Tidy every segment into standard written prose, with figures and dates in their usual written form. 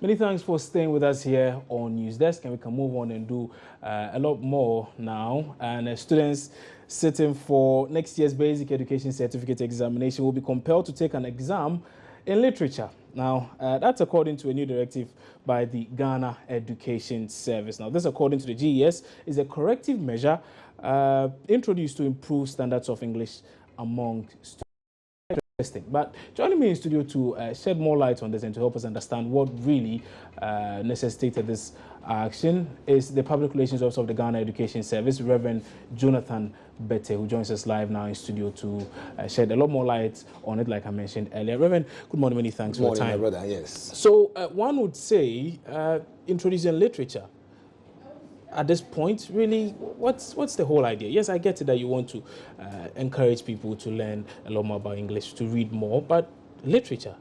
Many thanks for staying with us here on News Desk, and we can move on and do a lot more now. And students sitting for next year's Basic Education Certificate examination will be compelled to take an exam in literature. Now, that's according to a new directive by the Ghana Education Service. Now, this, according to the GES, is a corrective measure introduced to improve standards of English among students. But joining me in studio to shed more light on this and to help us understand what really necessitated this action is the Public Relations Officer of the Ghana Education Service, Reverend Jonathan Bette, who joins us live now in studio to shed a lot more light on it, like I mentioned earlier. Reverend, good morning, many thanks for your time. Good morning, my brother, yes. So one would say introducing literature at this point, really, what's the whole idea? Yes, I get it that you want to encourage people to learn a lot more about English, to read more, but literature?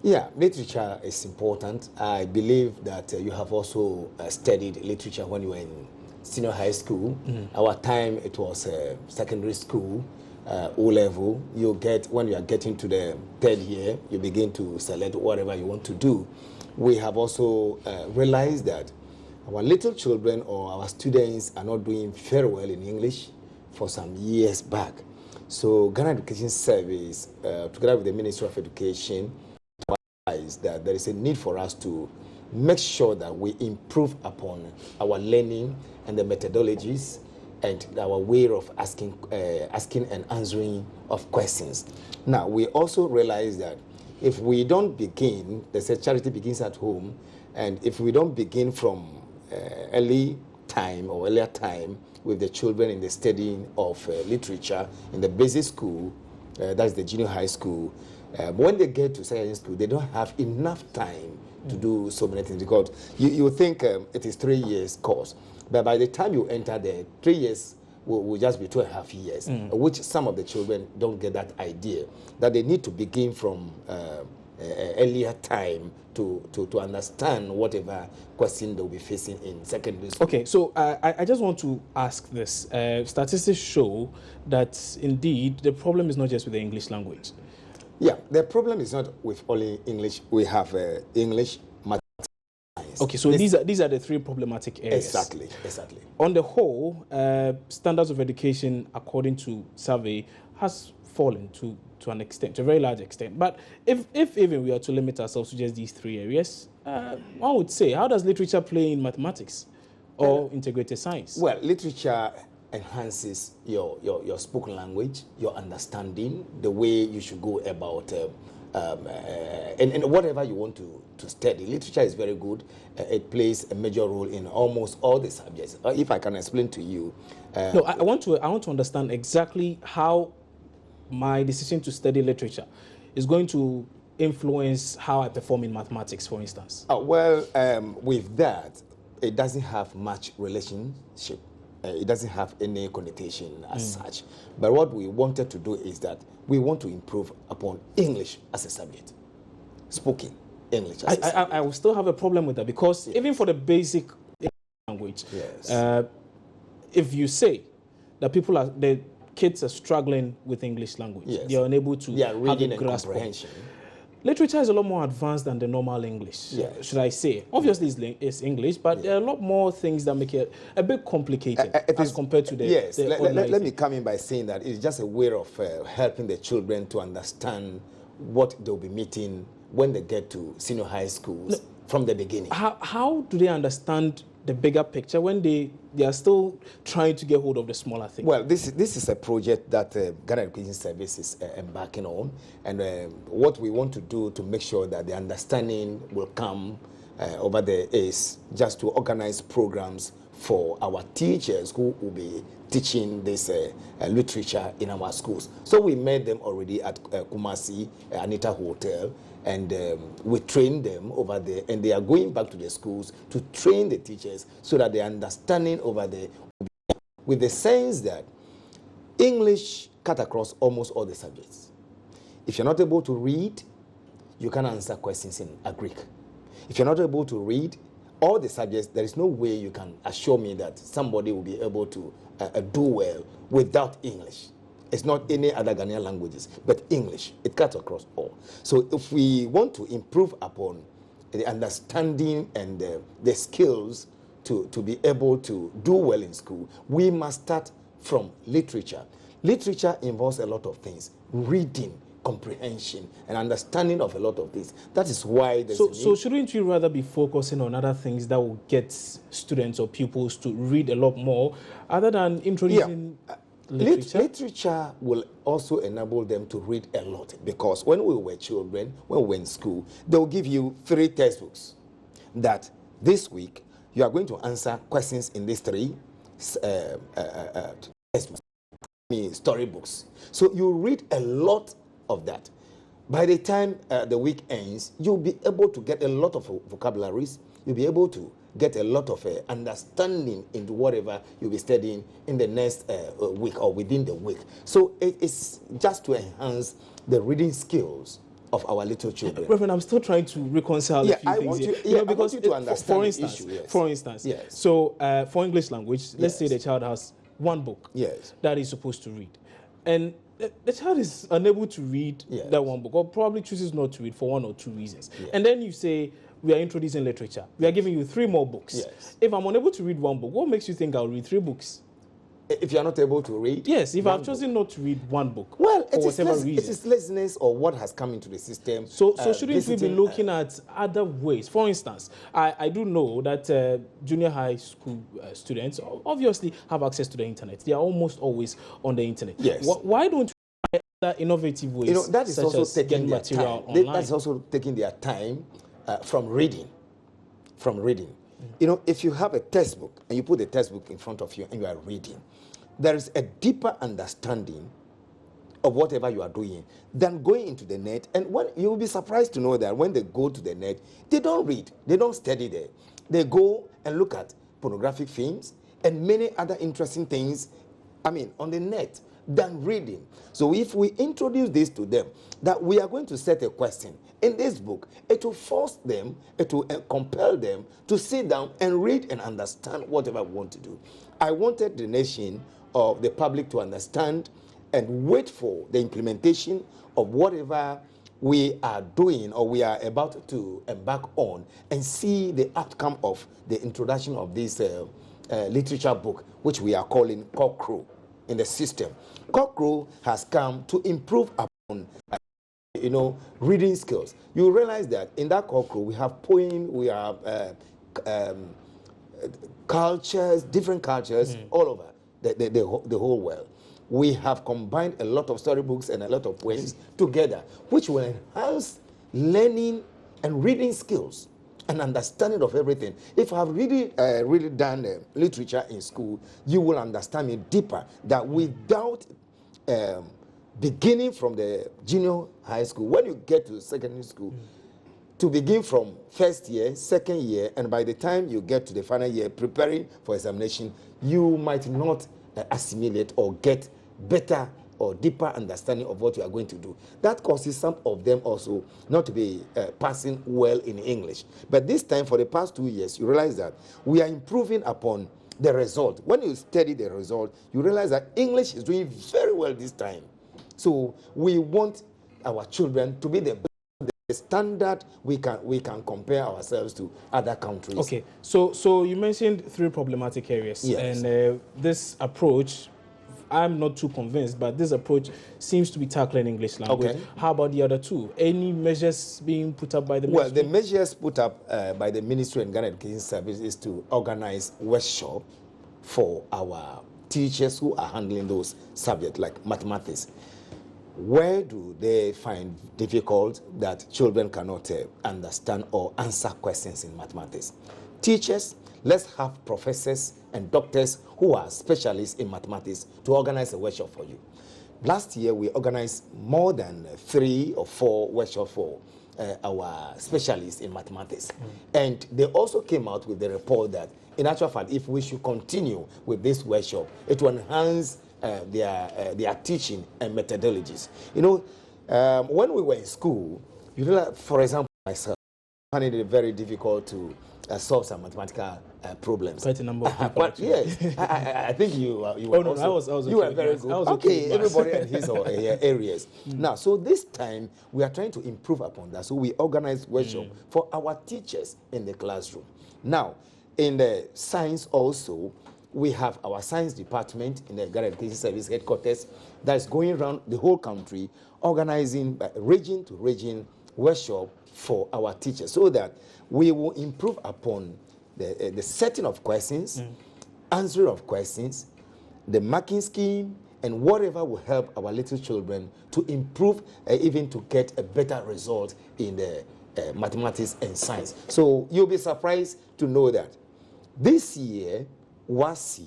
Yeah, literature is important. I believe that you have also studied literature when you were in senior high school. Our time, it was secondary school, O-level. When you are getting to the third year, you begin to select whatever you want to do. We have also realized that our little children or our students are not doing very well in English for some years back. So Ghana Education Service, together with the Ministry of Education, realized that there is a need for us to make sure that we improve upon our learning and the methodologies and our way of asking and answering of questions. Now, we also realize that if we don't begin, they say charity begins at home, and if we don't begin from earlier time with the children in the studying of literature in the basic school, that's the junior high school, when they get to secondary school, they don't have enough time to do so many things, because you think it is 3 years course, but by the time you enter there, 3 years will just be 2.5 years, which some of the children don't get that idea, that they need to begin from earlier time to understand whatever question they'll be facing in secondary school. Okay, so I just want to ask this. Statistics show that indeed the problem is not just with the English language. Yeah, the problem is not with only English. We have English, mathematics, science. Okay, so these are the three problematic areas. Exactly. On the whole, standards of education, according to survey, has fallen to an extent, to a very large extent. But if even we are to limit ourselves to just these three areas, one would say, how does literature play in mathematics or integrated science? Well, literature enhances your spoken language, your understanding, the way you should go about and whatever you want to study. Literature is very good. It plays a major role in almost all the subjects. If I can explain to you. No, I want to understand exactly how my decision to study literature is going to influence how I perform in mathematics, for instance. With that, it doesn't have much relationship. It doesn't have any connotation as such. But what we wanted to do is that we want to improve upon English as a subject, spoken English as a subject. I will still have a problem with that, because even for the basic language, if you say that the kids are struggling with English language, they are unable to have a grasp of comprehension. Literature is a lot more advanced than the normal English, should I say. Obviously, it's English, but there are a lot more things that make it a bit complicated as compared to the let me come in by saying that it's just a way of helping the children to understand what they'll be meeting when they get to senior high schools from the beginning. How do they understand the bigger picture when they are still trying to get hold of the smaller things? Well, this is a project that Ghana Education Service is embarking on, and what we want to do to make sure that the understanding will come over there is just to organize programs for our teachers who will be teaching this literature in our schools. So we met them already at Kumasi, Anita Hotel, and we trained them over there, and they are going back to the schools to train the teachers so that the understanding over there will be, with the sense that English cut across almost all the subjects. If you're not able to read, you can answer questions in Greek. If you're not able to read all the subjects, there is no way you can assure me that somebody will be able to do well without English. It's not any other Ghanaian languages, but English. It cuts across all. So if we want to improve upon the understanding and the skills to be able to do well in school, we must start from literature. Literature involves a lot of things: reading, comprehension, and understanding of a lot of things. That is why there's so shouldn't we rather be focusing on other things that will get students or pupils to read a lot more, other than introducing literature? Literature will also enable them to read a lot, because when we were children, when we were in school, they will give you 3 textbooks that this week you are going to answer questions in these 3 textbooks, storybooks. So you read a lot of that. By the time the week ends, you'll be able to get a lot of vocabularies. You'll be able to get a lot of understanding into whatever you'll be studying in the next week or within the week. So it's just to enhance the reading skills of our little children. Reverend, I'm still trying to reconcile a few things here. Because you to understand for instance, the issue, yes. For instance, yes. So for English language, let's say the child has 1 book that he's supposed to read, and the child is unable to read that 1 book, or probably chooses not to read for 1 or 2 reasons. And then you say, we are introducing literature. We are giving you 3 more books. If I'm unable to read 1 book, what makes you think I'll read 3 books? If you're not able to read? Yes, if I've chosen not to read 1 book, well, for whatever reason. It is laziness or what has come into the system. So shouldn't we be looking at other ways? For instance, I do know that junior high school students obviously have access to the internet. They are almost always on the internet. Yes. Why don't we try other innovative ways, that is also taking their material time. online? That's also taking their time from reading. If you have a textbook and you put the textbook in front of you and you are reading, there is a deeper understanding of whatever you are doing than going into the net. And when you will be surprised to know that when they go to the net, they don't read, they don't study there. They go and look at pornographic films and many other interesting things, on the net, than reading. So if we introduce this to them, that we are going to set a question in this book, it will force them, it will compel them to sit down and read and understand whatever we want to do. I wanted the nation or the public to understand and wait for the implementation of whatever we are doing or we are about to embark on, and see the outcome of the introduction of this literature book, which we are calling Cockcrow in the system. Cockcrow has come to improve upon reading skills. You realize that in that Cockcrow we have poems, we have cultures, different cultures all over the whole world. We have combined a lot of storybooks and a lot of poems together, which will enhance learning and reading skills and understanding of everything. If I've really done literature in school, you will understand me deeper, that without beginning from the junior high school, when you get to secondary school, to begin from first year, second year, and by the time you get to the final year preparing for examination, you might not assimilate or get better or deeper understanding of what you are going to do. That causes some of them also not to be passing well in English. But this time, for the past 2 years, you realize that we are improving upon the result. When you study the result, you realize that English is doing very well this time. So we want our children to be the standard we can compare ourselves to other countries. Okay, so you mentioned 3 problematic areas, and this approach, I'm not too convinced, but this approach seems to be tackling English language. Okay. How about the other 2? Any measures being put up by the ministry? Well, the measures put up by the Ministry and Ghana Education Service is to organize workshop for our teachers who are handling those subjects like mathematics. Where do they find difficult that children cannot understand or answer questions in mathematics? Teachers, let's have professors and doctors who are specialists in mathematics to organize a workshop for you. Last year, we organized more than 3 or 4 workshops for our specialists in mathematics. And they also came out with the report that, in actual fact, if we should continue with this workshop, it will enhance their teaching and methodologies. When we were in school, for example, myself, find it very difficult to solve some mathematical problems. Quite a number of people. But yes, I think you were no, I was okay. You were very good. Okay, everybody and his or her areas. Now, so this time we are trying to improve upon that. So we organize workshop for our teachers in the classroom. Now, in the science also, we have our science department in the Ghana Education Service headquarters that is going around the whole country, organizing region to region workshop for our teachers, so that we will improve upon the setting of questions, answer of questions, the marking scheme, and whatever will help our little children to improve, even to get a better result in the mathematics and science. So you'll be surprised to know that this year, WASI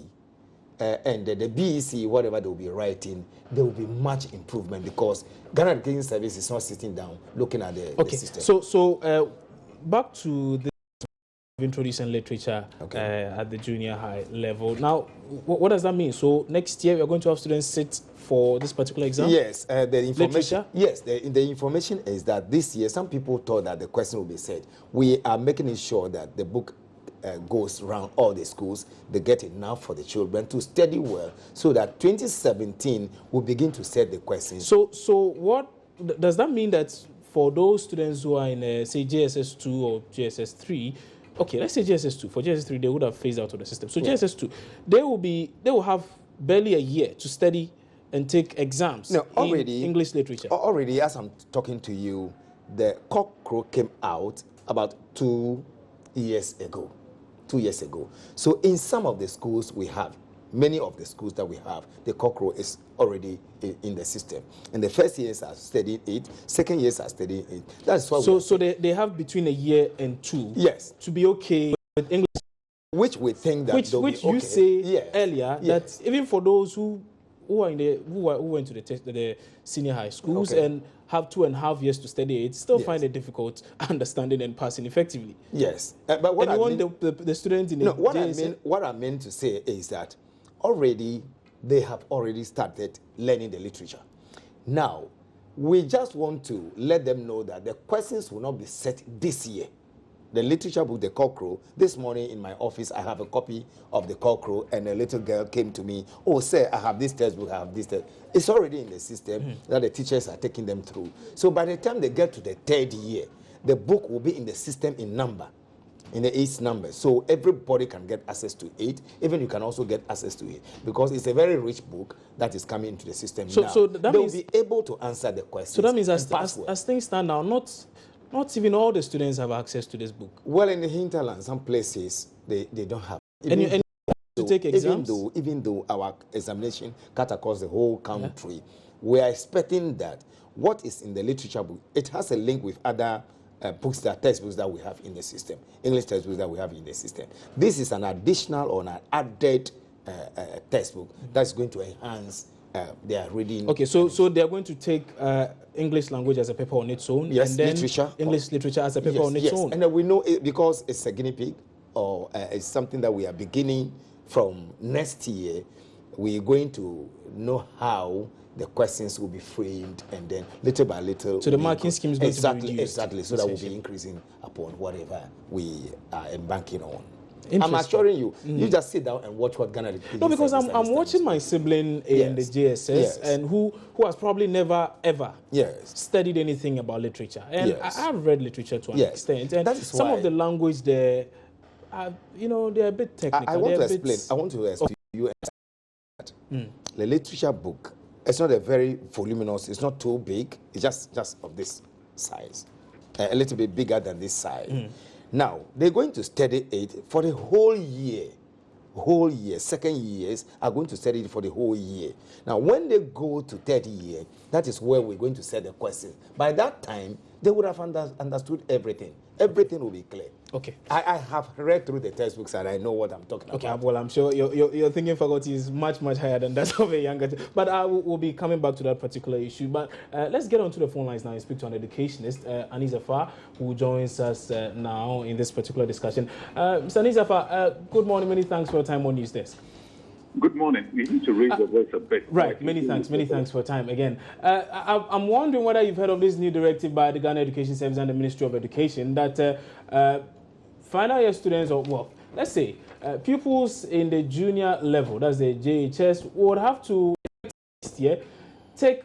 and the BEC, whatever they'll be writing, there will be much improvement, because Ghana Education Service is not sitting down looking at the system. So back to the introducing literature at the junior high level. Now, what does that mean? So next year we are going to have students sit for this particular exam? Yes, the information. Literature? Yes, the information is that this year some people thought that the question will be said. We are making it sure that the book goes around all the schools. They get enough for the children to study well, so that 2017 will begin to set the questions. So what does that mean? That for those students who are in say JSS 2 or JSS 3, okay, let's say JSS 2. For JSS 3, they would have phased out of the system. So JSS 2, they will have barely a year to study and take exams. No, already in English literature. Already, as I'm talking to you, the cockcrow came out about 2 years ago. 2 years ago. So in some of the schools we have, many of the schools that we have, the cockcrow is already in the system. And the first years are studying it, second years are studying it. That's why. So they have between a year and 2. Yes. To be okay with English. Which we think that which you say earlier that even for those who went to the senior high schools and have 2.5 years to study it, still find it difficult understanding and passing effectively. Yes, but what the students in what I mean to say is that already they have already started learning the literature. Now, we just want to let them know that the questions will not be set this year. The literature book, The Cockcrow, this morning in my office, I have a copy of The Cockcrow, and a little girl came to me, oh, sir, I have this textbook, I have this text. It's already in the system that the teachers are taking them through. So by the time they get to the 3rd year, the book will be in the system in number, in the 8th number. So everybody can get access to it. Even you can also get access to it, because it's a very rich book that is coming into the system now. So that they'll means, be able to answer the questions. So that means as things stand now, not even all the students have access to this book. Well, in the hinterland, some places they don't have. To take exams? Even though our examination cut across the whole country, we are expecting that what is in the literature book, it has a link with other textbooks that we have in the system, English textbooks that we have in the system. This is an additional or an added textbook that's going to enhance their reading. Okay, so they are going to take English language as a paper on its own, yes, and then literature, English literature as a paper on its own. And then we know it because it's a guinea pig, or it's something that we are beginning from next year. We're going to know how the questions will be framed, and then little by little. So the marking scheme is going to be reduced. Exactly. So that will be increasing upon whatever we are embarking on. I'm assuring you, you just sit down and watch what Ghana. No, because I'm watching my sibling in the JSS, and who has probably never ever studied anything about literature, and I've read literature to an extent, and that is some why of the language there, they're a bit technical. I want to explain. I want to explain to you that the literature book. It's not a very voluminous. It's not too big. It's just of this size, a little bit bigger than this size. Now, they're going to study it for the whole year. Second years are going to study it for the whole year. Now, when they go to 3rd year, that is where we're going to set the questions. By that time, they would have understood everything. Everything will be clear. Okay. I have read through the textbooks and I know what I'm talking about. Okay, well, I'm sure your thinking faculty is much higher than that of a younger. But we'll be coming back to that particular issue. But let's get onto the phone lines now and speak to an educationist, Anizafa, who joins us now in this particular discussion. Mr. Anizafa, good morning. Many thanks for your time on News Desk. Good morning. You need to raise your voice a bit. Right. Many thanks for your time again. I'm wondering whether you've heard of this new directive by the Ghana Education Service and the Ministry of Education that final year students, or well, let's say pupils in the junior level, that's the JHS, would have to next year take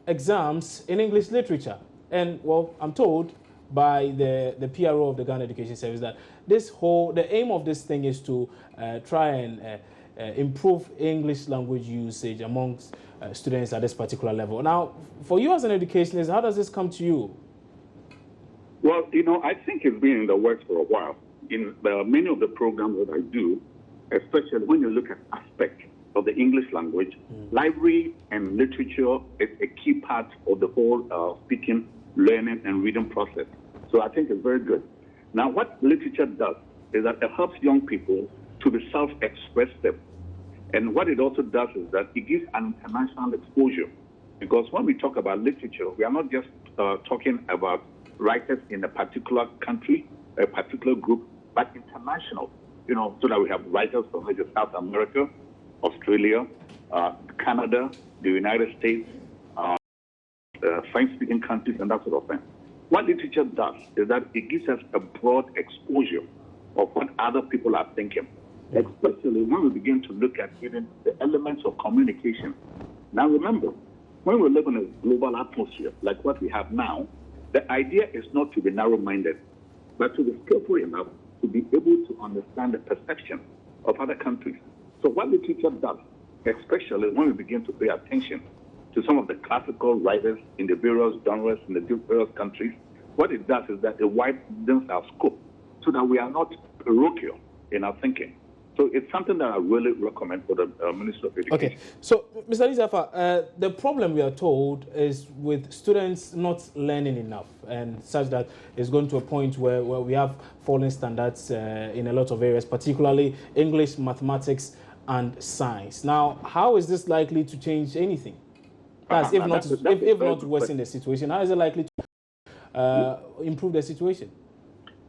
exams in English literature. And well, I'm told by the PRO of the Ghana Education Service that the aim of this thing is to try and improve English language usage amongst students at this particular level. Now, for you as an educationist, how does this come to you? Well, I think it's been in the works for a while. In many of the programs that I do, especially when you look at aspects of the English language, library and literature is a key part of the whole speaking, learning, and reading process. So I think it's very good. Now, what literature does is that it helps young people to be self-expressive. And what it also does is that it gives an international exposure. Because when we talk about literature, we are not just talking about writers in a particular country, a particular group, but international, so that we have writers from South America, Australia, Canada, the United States, French-speaking countries, and that sort of thing. What literature does is that it gives us a broad exposure of what other people are thinking, especially when we begin to look at even the elements of communication. Now remember, when we live in a global atmosphere like what we have now, the idea is not to be narrow-minded, but to be skillful enough to be able to understand the perception of other countries. So what literature does, especially when we begin to pay attention to some of the classical writers in the various genres in the various countries, what it does is that it widens our scope so that we are not parochial in our thinking. So it's something that I really recommend for the Minister of Education. Okay, so Mr. Alizafa, the problem we are told is with students not learning enough, and such that it's going to a point where we have falling standards in a lot of areas, particularly English, mathematics, and science. Now, how is this likely to change anything? If not worsen the situation, how is it likely to improve the situation?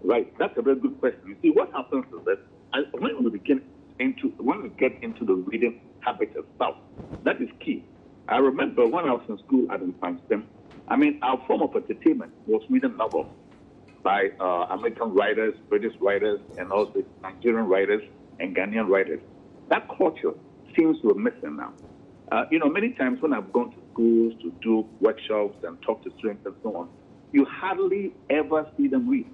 Right, that's a very good question. You see, what happens is that when we get into the reading habit itself, that is key. I remember when I was in school at Princeton, our form of entertainment was reading novels by American writers, British writers, and also Nigerian writers and Ghanaian writers. That culture seems to be missing now. Many times when I've gone to schools to do workshops and talk to students and so on, you hardly ever see them read.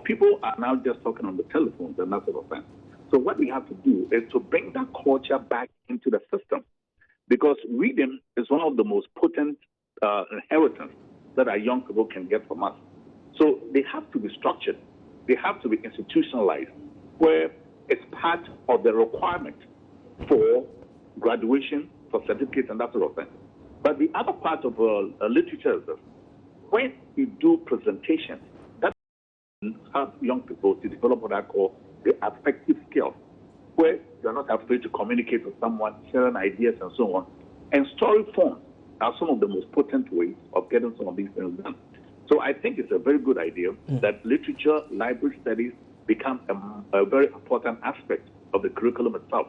People are now just talking on the telephones and that sort of thing. So what we have to do is to bring that culture back into the system, because reading is one of the most potent inheritance that our young people can get from us. So they have to be structured. They have to be institutionalized, where it's part of the requirement for graduation, for certificates, and that sort of thing. But the other part of literature is that when you do presentations, that helps young people to develop what I call the affective skills, where you're not afraid to communicate with someone, sharing ideas, and so on. And story forms are some of the most potent ways of getting some of these things done. So I think it's a very good idea that literature, library studies become a very important aspect of the curriculum itself.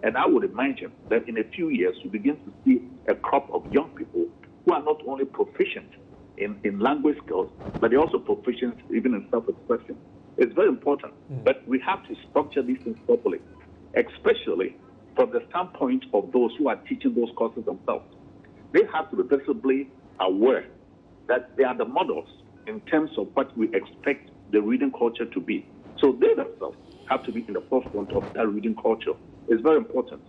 And I would imagine that in a few years, you begin to see a crop of young people who are not only proficient in language skills, but they're also proficient even in self-expression. It's very important, but we have to structure these things properly, especially from the standpoint of those who are teaching those courses themselves. They have to be visibly aware that they are the models in terms of what we expect the reading culture to be. So they themselves have to be in the forefront of that reading culture. It's very important.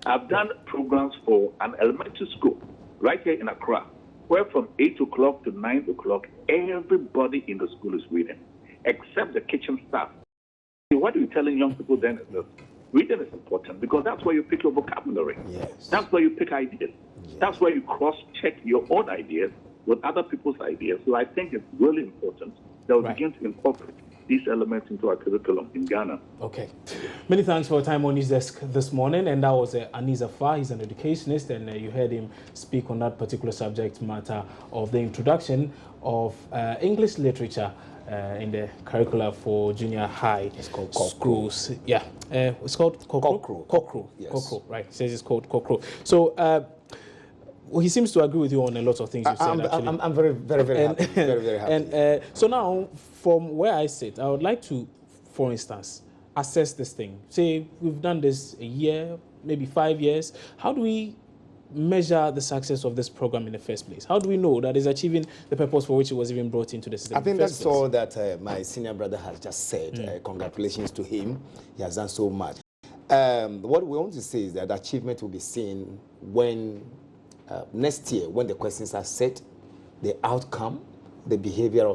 I've done programs for an elementary school right here in Accra, where from 8 o'clock to 9 o'clock, everybody in the school is reading, except the kitchen staff. What are you telling young people then is that reading is important because that's where you pick your vocabulary. Yes. That's where you pick ideas. Yes. That's where you cross-check your own ideas with other people's ideas. So I think it's really important that we begin to incorporate these elements into our curriculum in Ghana. Okay. Many thanks for your time on News Desk this morning. And that was Aniza Fa. He's an educationist, and you heard him speak on that particular subject matter of the introduction of English literature in the curricula for junior high schools. Yeah, it's called Kokro. Yes. Kokro, right? It says it's called Kokro. So well, he seems to agree with you on a lot of things you said. Actually, I'm very happy. Very happy. And so now, from where I sit, I would like to, for instance, assess this thing. Say we've done this a year, maybe 5 years. How do we measure the success of this program in the first place? How do we know that it's achieving the purpose for which it was even brought into the system? I think that's all that my senior brother has just said. Congratulations to him. He has done so much. What we want to say is that achievement will be seen when next year, when the questions are set, the outcome, the behavior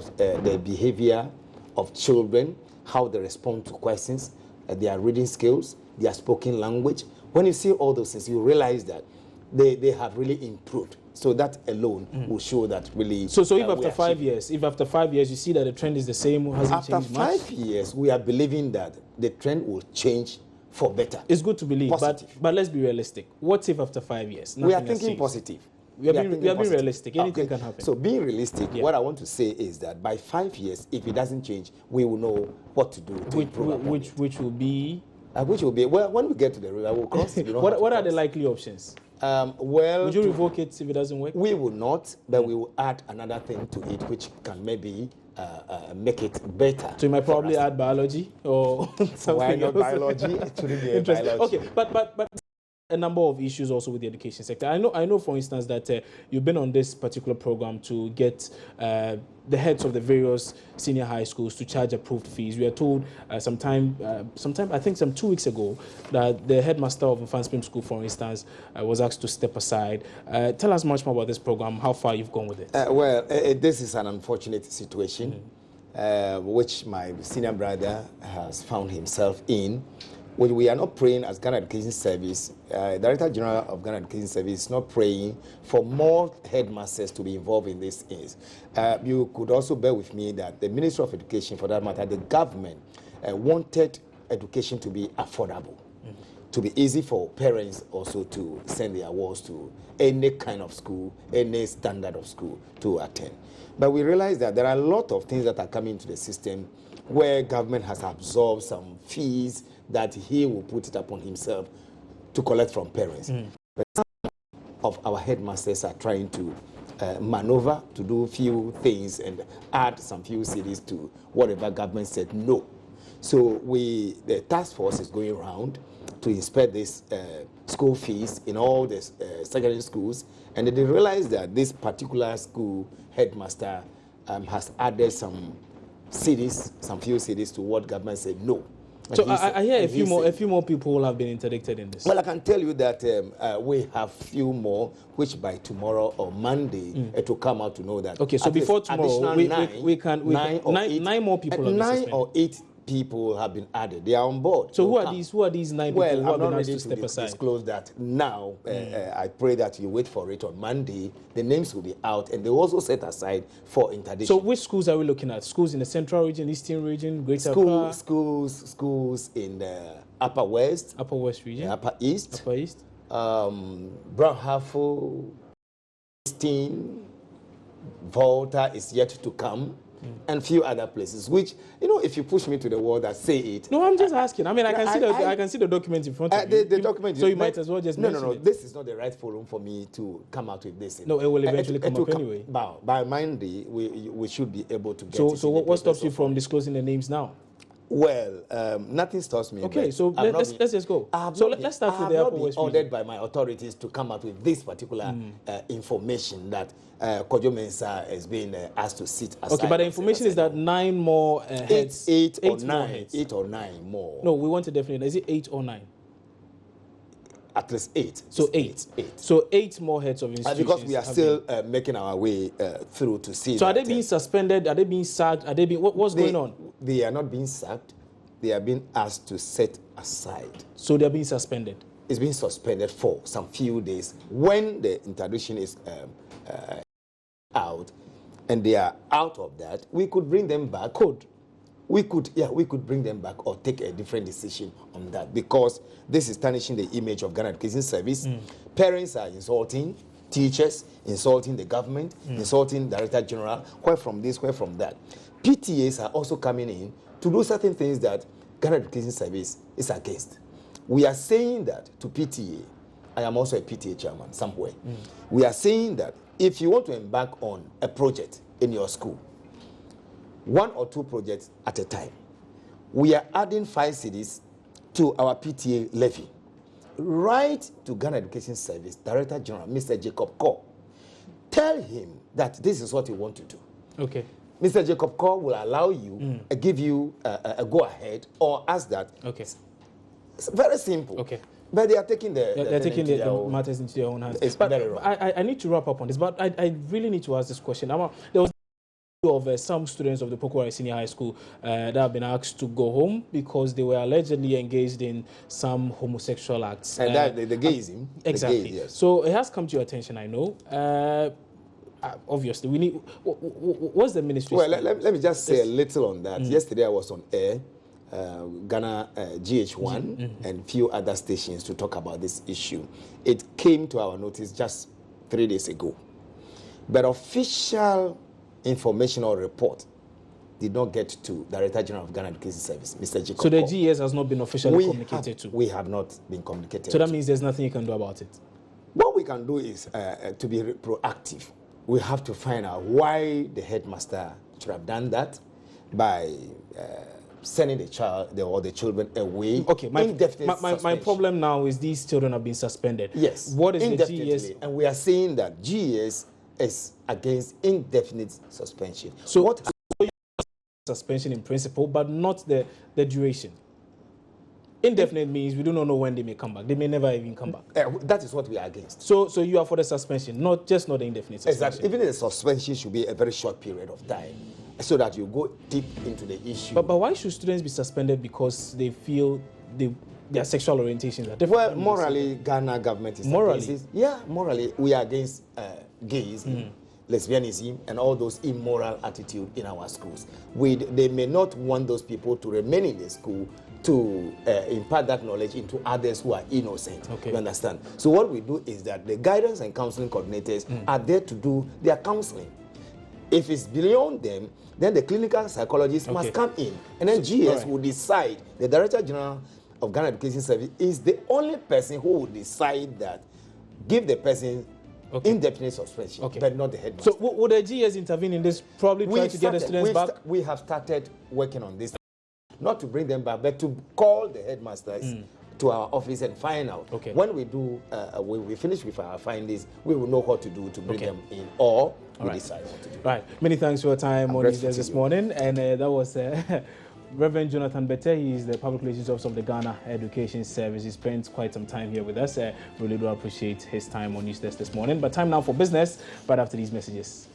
of children, how they respond to questions, their reading skills, their spoken language. When you see all those things, you realize that they have really improved. So that alone will show that really. So if after 5 years, you see that the trend is the same, hasn't changed much? After 5 years, we are believing that the trend will change for better. It's good to believe, but let's be realistic. What if after 5 years? We are thinking positive. We are being realistic. Anything can happen. So being realistic, what I want to say is that by 5 years, if it doesn't change, we will know what to do to improve which will be? Which will be, well, when we get to the river, we'll cross. What are the likely options? Would you revoke it if it doesn't work? We will not, but we will add another thing to it, which can maybe make it better. So you might probably add biology or something. Why not else? biology? It shouldn't be biology. Okay, but a number of issues also with the education sector. I know, for instance, that you've been on this particular program to get the heads of the various senior high schools to charge approved fees. We are told sometime I think some 2 weeks ago that the headmaster of Mfanspim School, for instance, was asked to step aside. Tell us much more about this program, how far you've gone with it. This is an unfortunate situation which my senior brother has found himself in. We are not praying as Ghana Education Service. Director General of Ghana Education Service is not praying for more headmasters to be involved in this case. You could also bear with me that the Ministry of Education, for that matter, the government, wanted education to be affordable, to be easy for parents also to send their wards to any kind of school, any standard of school to attend. But we realize that there are a lot of things that are coming into the system where government has absorbed some fees that he will put it upon himself to collect from parents. But some of our headmasters are trying to maneuver to do few things and add some few cities to whatever government said no. So the task force is going around to inspect this school fees in all the secondary schools, and they realize that this particular school headmaster has added some few cities to what government said no. So I hear a few more people have been interdicted in this. Well, I can tell you that we have few more, which by tomorrow or Monday it will come out to know that. Okay, so before tomorrow, nine more people have been suspended. 9 or 8 people have been added. They are on board. So who are these 9 people who have been asked to step aside? Disclose that now. I pray that you wait for it on Monday. The names will be out, and they will also set aside for interdiction. So which schools are we looking at? Schools in the Central Region, Eastern Region, Greater Accra? Schools in the Upper West. Upper West Region. Upper East. Upper East. Brown Harford, Eastern, Volta is yet to come. And few other places, which, if you push me to the wall that say it. No, I'm just asking. I mean, I can see the document in front of you. The document. So you might as well just mention it. This is not the right forum for me to come out with this. No, it will eventually come up anyway. By Monday, we should be able to get it. So what stops you from disclosing the names now? Well, nothing stops me. Okay, so let's just go. Let's start with the Upper West Region. Ordered by my authorities to come out with this particular information that Kojo Mensah has been asked to sit aside. Okay, but the information is that 9 more heads. 8 or 9. 8 or 9 more. No, we want to definitely. Is it 8 or 9? At least 8. So 8. So 8 more heads of institutions. Because we are still making our way through to see. So are they being suspended? Are they being sacked? Are they being what's going on? They are not being sacked. They are being asked to set aside. So they are being suspended. It's being suspended for some few days. When the interdiction is out, and they are out of that, we could bring them back. We could bring them back or take a different decision on that, because this is tarnishing the image of Ghana Education Service. Parents are insulting teachers, insulting the government, insulting Director General, where from this, where from that. PTAs are also coming in to do certain things that Ghana Education Service is against. We are saying that to PTA, I am also a PTA chairman somewhere. We are saying that if you want to embark on a project in your school, 1 or 2 projects at a time, we are adding 5 cedis to our PTA levy. Write to Ghana Education Service Director General, Mr. Jacob Kor. Tell him that this is what you want to do. Okay. Mr. Jacob Kor will allow you, give you a go-ahead or ask that. Okay. It's very simple. Okay. But they are taking the matters into their own hands. It's but very wrong. I need to wrap up on this, but I really need to ask this question. There was of some students of the Pokuare Senior High School that have been asked to go home because they were allegedly engaged in some homosexual acts. And that the gayism. Exactly. The gays, yes. So it has come to your attention, I know. Obviously, we need. What's the ministry? Well, let me just say a little on that. Yesterday I was on air, Ghana GH1 and few other stations to talk about this issue. It came to our notice just 3 days ago. But official information or report did not get to Director General of Ghana Education Service, Mr. Jacob. So the GES has not been officially communicated to? We have not been communicated So that means there's nothing you can do about it? What we can do is to be proactive. We have to find out why the headmaster should have done that by sending the child or the children away. Okay, my problem now is these children have been suspended. Yes. What is the GES? And we are saying that GES is against indefinite suspension. So what suspension in principle, but not the duration? Indefinite means we do not know when they may come back. They may never even come back. That is what we are against. So you are for the suspension, not the indefinite suspension. Exactly. Even the suspension should be a very short period of time, so that you go deep into the issue. But why should students be suspended because they feel their sexual orientations are different? Well, morally, Ghana government is against it. Yeah, morally, we are against gays, lesbianism, and all those immoral attitudes in our schools. They may not want those people to remain in the school to impart that knowledge into others who are innocent. Okay. You understand? So what we do is that the guidance and counseling coordinators are there to do their counseling. If it's beyond them, then the clinical psychologist must come in, and then GS will decide. The Director General of Ghana Education Service is the only person who will decide that, give the person indefinite suspension, but not the headmaster. So would the GS intervene in this, probably try to get the students back? We have started working on this, not to bring them back, but to call the headmasters to our office and find out. When we do, when we finish with our findings, we will know what to do to bring them in, or we decide what to do. Right. Many thanks for your time on this morning. And that was Reverend Jonathan Bette. He is the Public Relations Officer of the Ghana Education Service. He spent quite some time here with us. Really do appreciate his time on News Desk this morning. But time now for business, right after these messages.